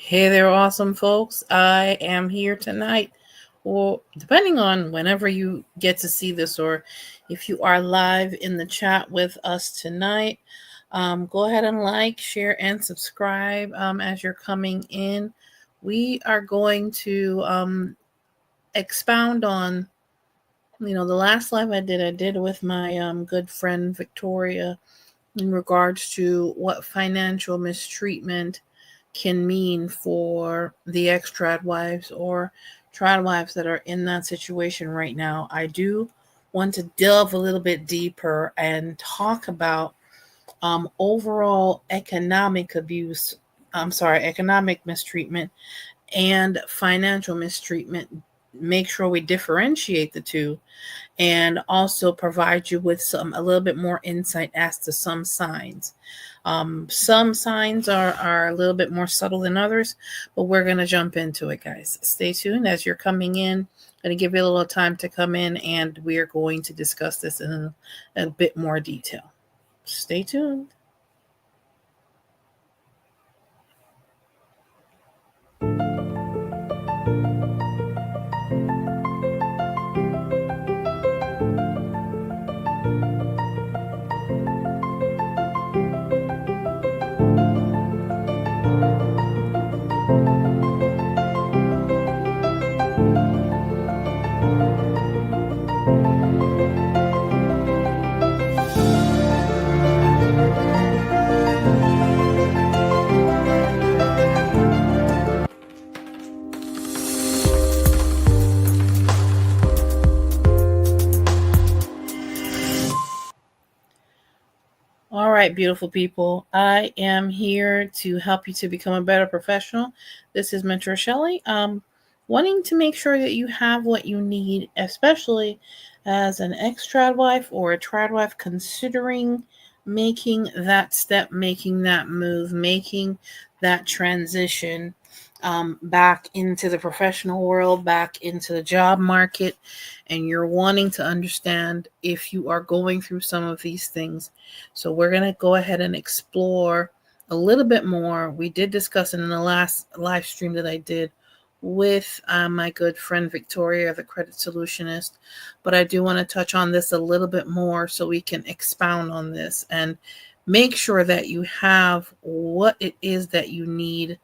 Hey there, awesome folks. I am here tonight, or depending on whenever you get to see this, or if you are live in the chat with us tonight, go ahead and like, share, and subscribe as you're coming in. We are going to expound on, the last live I did with my good friend Victoria in regards to what financial mistreatment can mean for the ex-trad wives or trad wives that are in that situation right now. I do want to delve a little bit deeper and talk about overall economic mistreatment and financial mistreatment. Make sure we differentiate the two and also provide you with a little bit more insight as to some signs. Some signs are a little bit more subtle than others, but we're going to jump into it, guys. Stay tuned as you're coming in. I'm going to give you a little time to come in, and we are going to discuss this in a bit more detail. Stay tuned. All right, beautiful people. I am here to help you to become a better professional. This is Mentor Shelley. Wanting to make sure that you have what you need, especially as an ex-trad wife or a trad wife considering making that step, making that move, making that transition back into the professional world, back into the job market, and you're wanting to understand if you are going through some of these things. So we're going to go ahead and explore a little bit more. We did discuss it in the last live stream that I did with my good friend Victoria, the credit solutionist, but I do want to touch on this a little bit more so we can expound on this and make sure that you have what it is that you need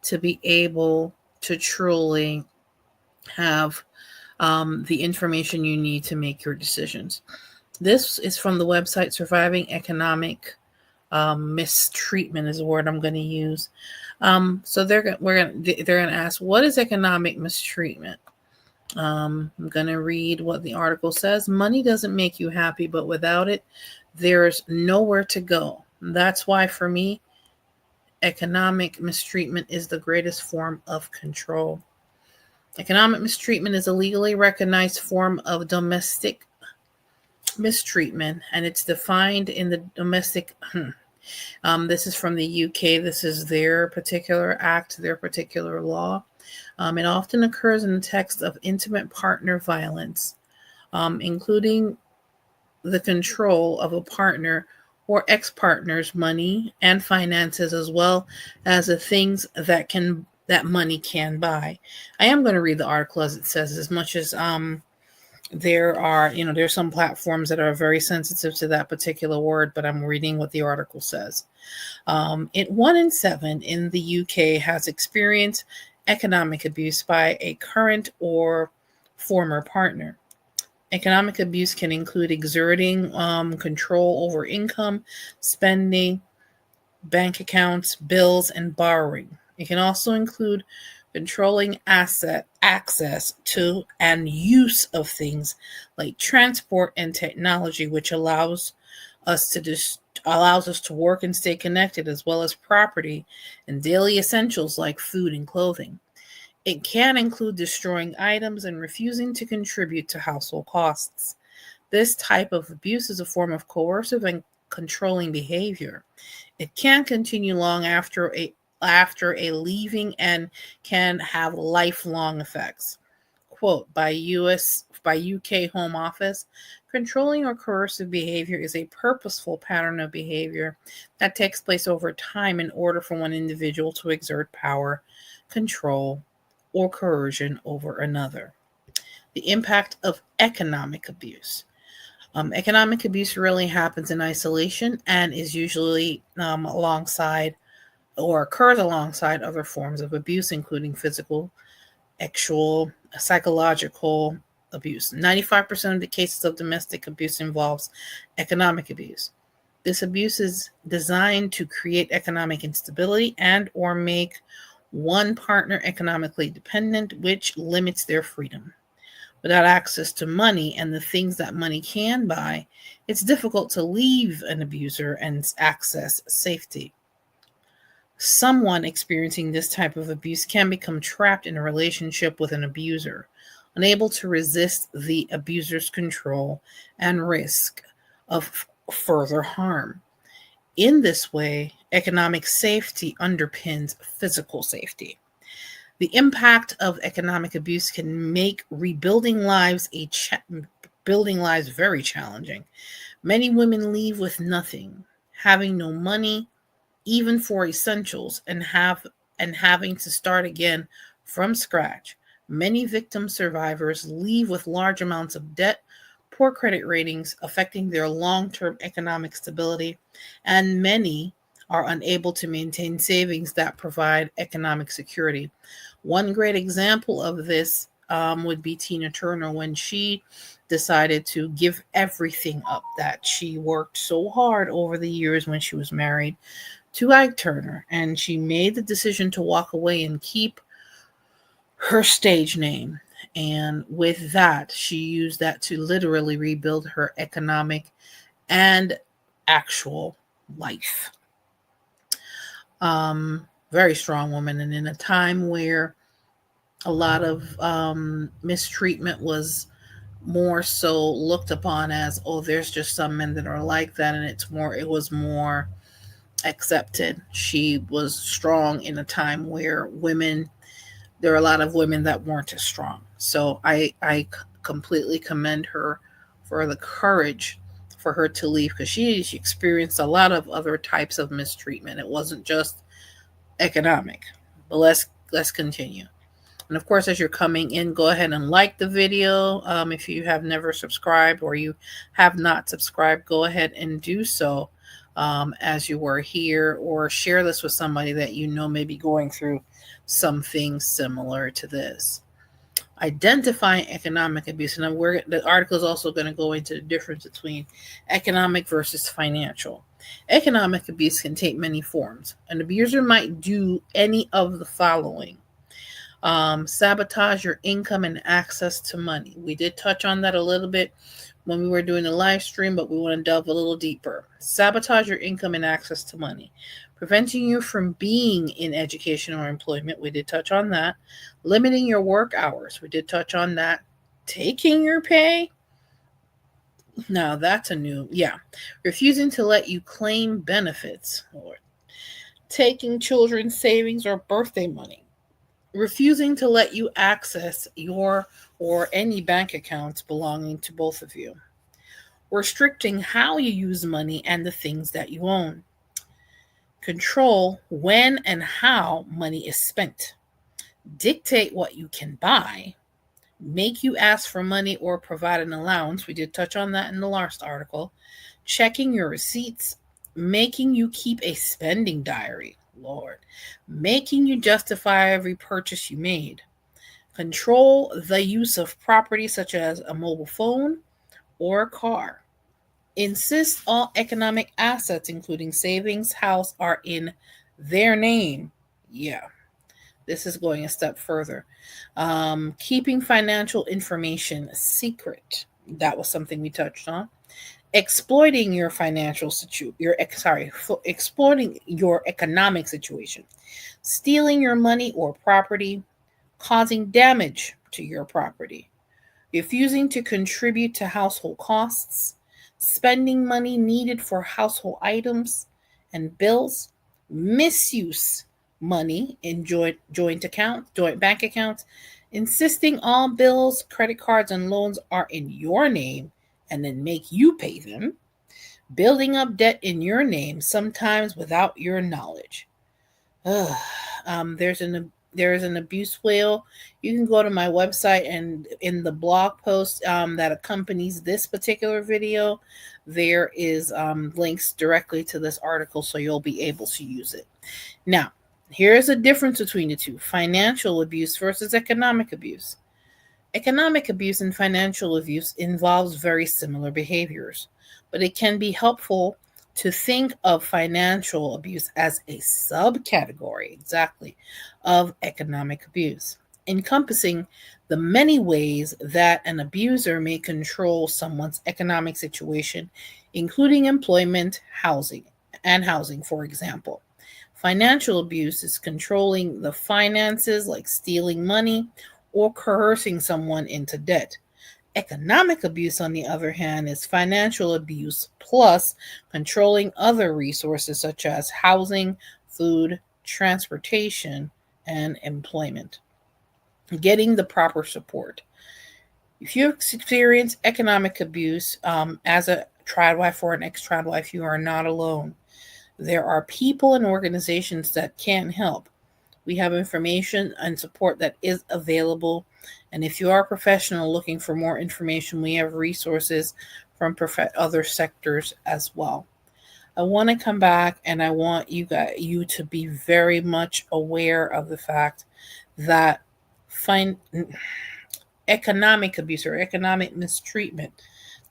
to be able to truly have the information you need to make your decisions. This is from the website Surviving Economic Mistreatment is the word I'm going to use. So they're going to ask, what is economic mistreatment? I'm going to read what the article says. Money doesn't make you happy, but without it, there's nowhere to go. That's why, for me, economic mistreatment is the greatest form of control. Economic mistreatment is a legally recognized form of domestic mistreatment, and it's defined in the domestic. This is from the UK. This is their particular act, their particular law. It often occurs in the text of intimate partner violence, including the control of a partner or ex-partner's money and finances, as well as the things that money can buy. I am going to read the article as it says, as much as there's some platforms that are very sensitive to that particular word, but I'm reading what the article says. 1 in 7 in the UK has experienced economic abuse by a current or former partner. Economic abuse can include exerting control over income, spending, bank accounts, bills, and borrowing. It can also include controlling access to and use of things like transport and technology, which allows us to work and stay connected, as well as property and daily essentials like food and clothing. It can include destroying items and refusing to contribute to household costs. This type of abuse is a form of coercive and controlling behavior. It can continue long after a leaving and can have lifelong effects. Quote by by UK Home Office, controlling or coercive behavior is a purposeful pattern of behavior that takes place over time in order for one individual to exert power, control, or coercion over another. The impact of economic abuse. Economic abuse really happens in isolation and is usually alongside or occurs alongside other forms of abuse, including physical, actual, psychological abuse. 95% of the cases of domestic abuse involves economic abuse. This abuse is designed to create economic instability and or make one partner economically dependent, which limits their freedom. Without access to money and the things that money can buy, it's difficult to leave an abuser and access safety. Someone experiencing this type of abuse can become trapped in a relationship with an abuser, unable to resist the abuser's control and risk of further harm. In this way, economic safety underpins physical safety. The impact of economic abuse can make rebuilding lives very challenging. Many women leave with nothing, having no money, even for essentials, and having to start again from scratch. Many victim survivors leave with large amounts of debt, poor credit ratings, affecting their long-term economic stability, and many are unable to maintain savings that provide economic security. One great example of this would be Tina Turner when she decided to give everything up that she worked so hard over the years when she was married to Ike Turner, and she made the decision to walk away and keep her stage name. And with that, she used that to literally rebuild her economic and actual life. Very strong woman, and in a time where a lot of mistreatment was more so looked upon as, oh, there's just some men that are like that, and it was more accepted. She was strong in a time where there are a lot of women that weren't as strong. So I completely commend her for the courage for her to leave, because she experienced a lot of other types of mistreatment. It wasn't just economic. But let's continue. And of course, as you're coming in, go ahead and like the video. If you have never subscribed or you have not subscribed, go ahead and do so as you were here, or share this with somebody that you know may be going through something similar to this. Identifying economic abuse. And the article is also going to go into the difference between economic versus financial. Economic abuse can take many forms. An abuser might do any of the following. Sabotage your income and access to money. We did touch on that a little bit when we were doing the live stream, but we want to delve a little deeper. Sabotage your income and access to money. Preventing you from being in education or employment. We did touch on that. Limiting your work hours. We did touch on that. Taking your pay. Now that's a new, Refusing to let you claim benefits. Or taking children's savings or birthday money. Refusing to let you access your or any bank accounts belonging to both of you. Restricting how you use money and the things that you own. Control when and how money is spent. Dictate what you can buy. Make you ask for money or provide an allowance. We did touch on that in the last article. Checking your receipts. Making you keep a spending diary. Lord. Making you justify every purchase you made. Control the use of property such as a mobile phone or a car. Insist all economic assets, including savings, house, are in their name. Yeah, this is going a step further. Keeping financial information secret. That was something we touched on. Exploiting your exploiting your economic situation. Stealing your money or property. Causing damage to your property. Refusing to contribute to household costs. Spending money needed for household items and bills. Misuse money in joint bank accounts. Insisting all bills, credit cards, and loans are in your name and then make you pay them. Building up debt in your name, sometimes without your knowledge. Ugh. There's an abuse whale. You can go to my website, and in the blog post that accompanies this particular video, there is links directly to this article, so you'll be able to use it. Now, here's a difference between the two: financial abuse versus economic abuse. Economic abuse and financial abuse involves very similar behaviors, but it can be helpful to think of financial abuse as a subcategory, exactly, of economic abuse, encompassing the many ways that an abuser may control someone's economic situation, including employment, housing, for example. Financial abuse is controlling the finances, like stealing money or coercing someone into debt. Economic abuse, on the other hand, is financial abuse plus controlling other resources such as housing, food, transportation, and employment. Getting the proper support. If you experience economic abuse as a triad wife or an ex-triad wife, you are not alone. There are people and organizations that can help. We have information and support that is available. And if you are a professional looking for more information, we have resources from other sectors as well. I want to come back, and I want you to be very much aware of the fact that economic abuse or economic mistreatment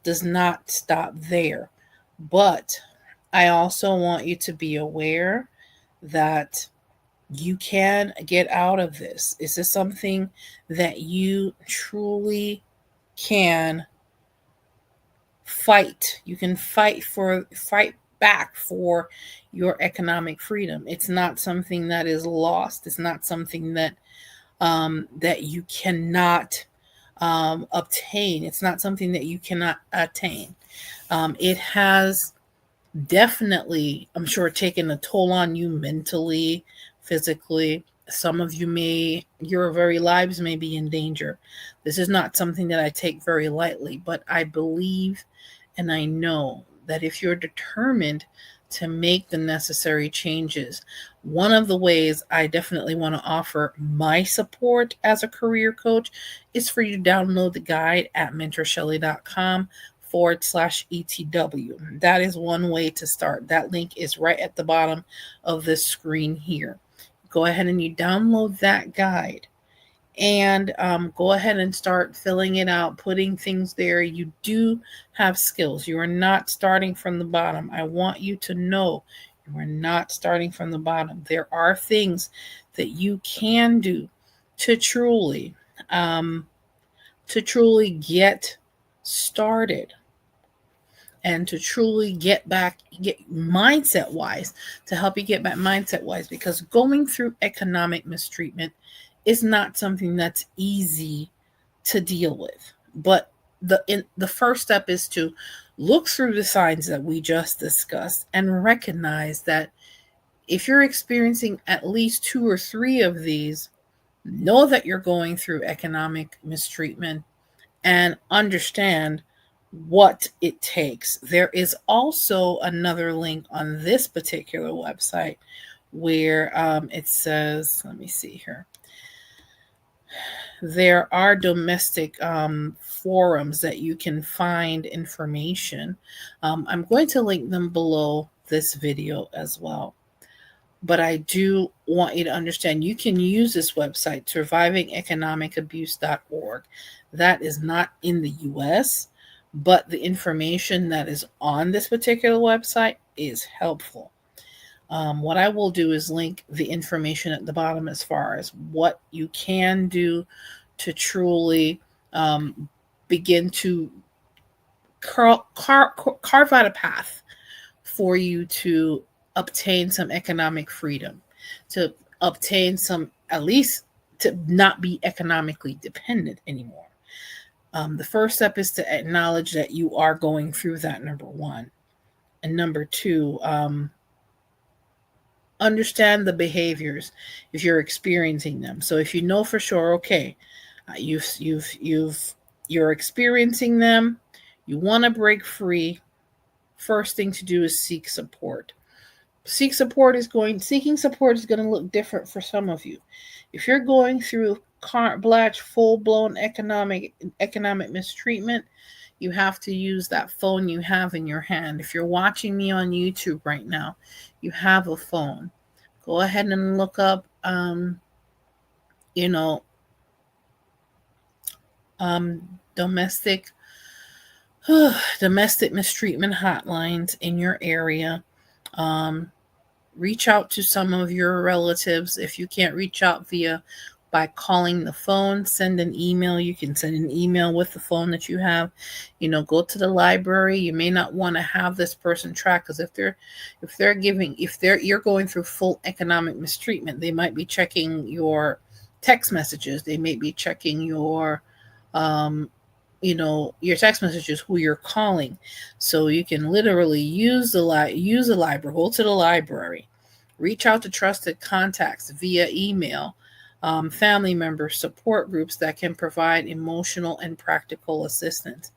does not stop there. But I also want you to be aware that you can get out of this. Is this something that you truly can fight? You can fight back for your economic freedom. It's not something that is lost. It's not something that that you cannot obtain. It's not something that you cannot attain. It has definitely, I'm sure, taken a toll on you mentally, physically. Some of your very lives may be in danger. This is not something that I take very lightly, but I believe and I know that if you're determined to make the necessary changes, one of the ways I definitely want to offer my support as a career coach is for you to download the guide at mentorshelly.com/ETW. That is one way to start. That link is right at the bottom of this screen here. Go ahead and you download that guide and go ahead and start filling it out, putting things there. You do have skills. You are not starting from the bottom. I want you to know you are not starting from the bottom. There are things that you can do to truly get started and to truly get mindset wise, to help you get back mindset wise, because going through economic mistreatment is not something that's easy to deal with. But the first step is to look through the signs that we just discussed and recognize that if you're experiencing at least 2 or 3 of these, know that you're going through economic mistreatment and understand what it takes. There is also another link on this particular website where it says, let me see here. There are domestic forums that you can find information. I'm going to link them below this video as well. But I do want you to understand you can use this website, survivingeconomicabuse.org. That is not in the US, but the information that is on this particular website is helpful. What I will do is link the information at the bottom as far as what you can do to truly begin to carve out a path for you to obtain some economic freedom, to obtain some, at least to not be economically dependent anymore. The first step is to acknowledge that you are going through that, number one. And number two, understand the behaviors if you're experiencing them. So if you know for sure, okay, You're experiencing them. You want to break free. First thing to do is seek support. Seeking support is going to look different for some of you. If you're going through carte blanche, full blown economic mistreatment, you have to use that phone you have in your hand. If you're watching me on YouTube right now, you have a phone. Go ahead and look up, you know, domestic domestic mistreatment hotlines in your area. Um, Reach out to some of your relatives. If you can't reach out by calling the phone, send an email. You can send an email with the phone that you have. Go to the library. You may not want to have this person tracked, because if you're going through full economic mistreatment, they might be checking your text messages. They may be checking um, your text messages, who you're calling. So you can literally use the library. Go to the library, reach out to trusted contacts via email, family members, support groups that can provide emotional and practical assistance.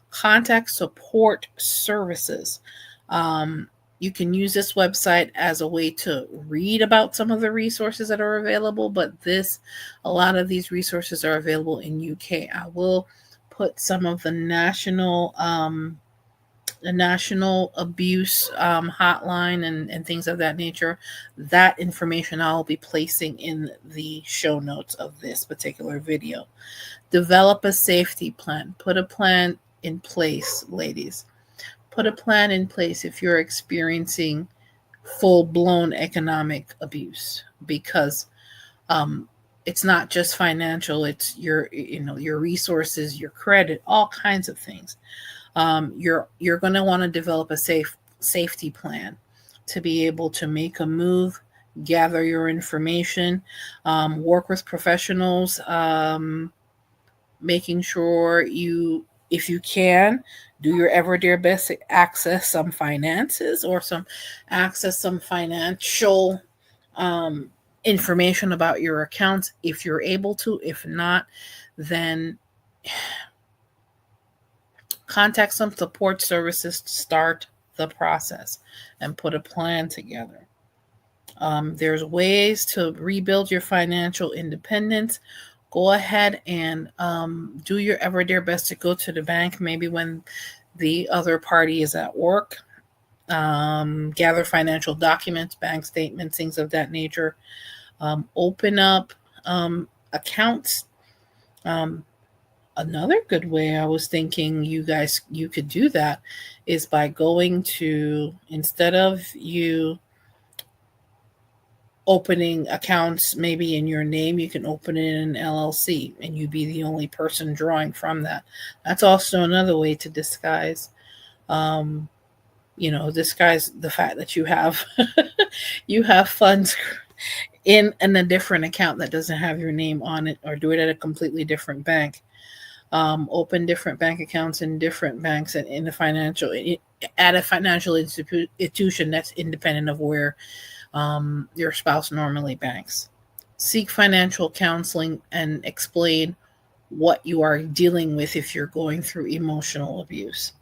Contact support services. You can use this website as a way to read about some of the resources that are available, but a lot of these resources are available in UK. I will put some of the national abuse hotline and things of that nature. That information I'll be placing in the show notes of this particular video. Develop a safety plan. Put a plan in place, ladies. Put a plan in place if you're experiencing full-blown economic abuse, because it's not just financial. It's your resources, your credit, all kinds of things. You're going to want to develop a safety plan to be able to make a move, gather your information, work with professionals, making sure if you can, do your ever dear best to access some finances, or access some financial information about your accounts if you're able to. If not, then contact some support services to start the process and put a plan together. There's ways to rebuild your financial independence. Go ahead and do your ever dear best to go to the bank, maybe when the other party is at work. Gather financial documents, bank statements, things of that nature. Open up accounts. Another good way I was thinking you could do that is by going to, instead of you opening accounts maybe in your name, you can open it in an LLC and you be the only person drawing from that. That's also another way to disguise the fact that you have you have funds in a different account that doesn't have your name on it, or do it at a completely different bank. Open different bank accounts in different banks and at a financial institution that's independent of where your spouse normally banks. Seek financial counseling and explain what you are dealing with if you're going through emotional abuse,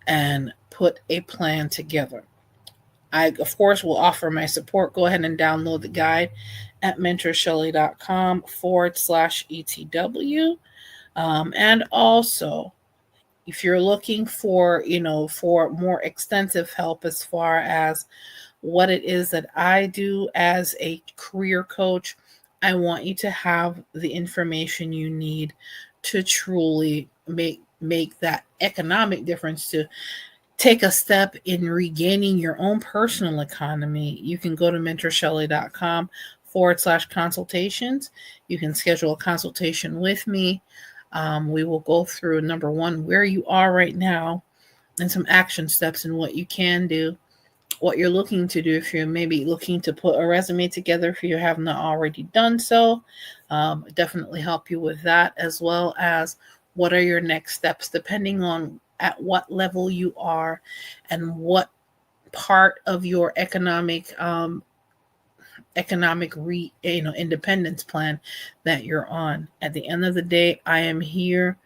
and put a plan together. I, of course, will offer my support. Go ahead and download the guide at mentorshelley.com/ETW. And also, if you're looking for more extensive help as far as what it is that I do as a career coach, I want you to have the information you need to truly make that economic difference, to take a step in regaining your own personal economy. You can go to mentorshelley.com/consultations. You can schedule a consultation with me. We will go through, number one, where you are right now and some action steps and what you can do, what you're looking to do. If you're maybe looking to put a resume together, if you have not already done so, definitely help you with that, as well as what are your next steps, depending on at what level you are and what part of your economic economic independence plan that you're on. At the end of the day, I am here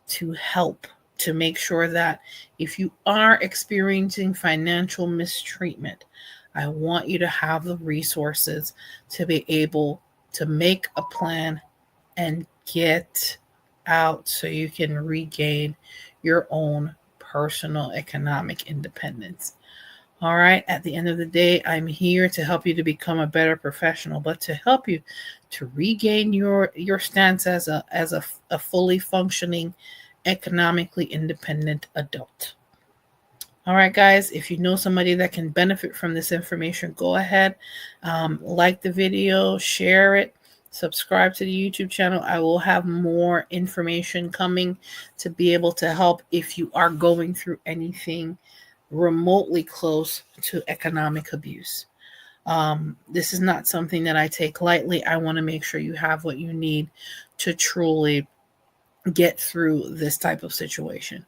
to help, to make sure that if you are experiencing financial mistreatment, I want you to have the resources to be able to make a plan and get out so you can regain your own personal economic independence. All right. At the end of the day, I'm here to help you to become a better professional, but to help you to regain your stance as a fully functioning, economically independent adult. All right, guys, if you know somebody that can benefit from this information, go ahead, like the video, share it, subscribe to the YouTube channel. I will have more information coming to be able to help if you are going through anything remotely close to economic abuse. This is not something that I take lightly. I want to make sure you have what you need to truly get through this type of situation.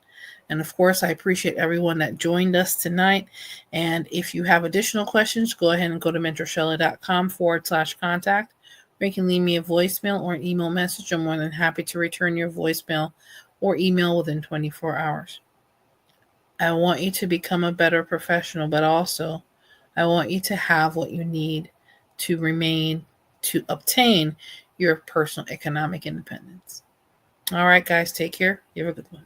And of course, I appreciate everyone that joined us tonight. And if you have additional questions, go ahead and go to mentorshelley.com/contact, where you can leave me a voicemail or an email message. I'm more than happy to return your voicemail or email within 24 hours. I want you to become a better professional, but also I want you to have what you need to obtain your personal economic independence. All right, guys, take care. You have a good one.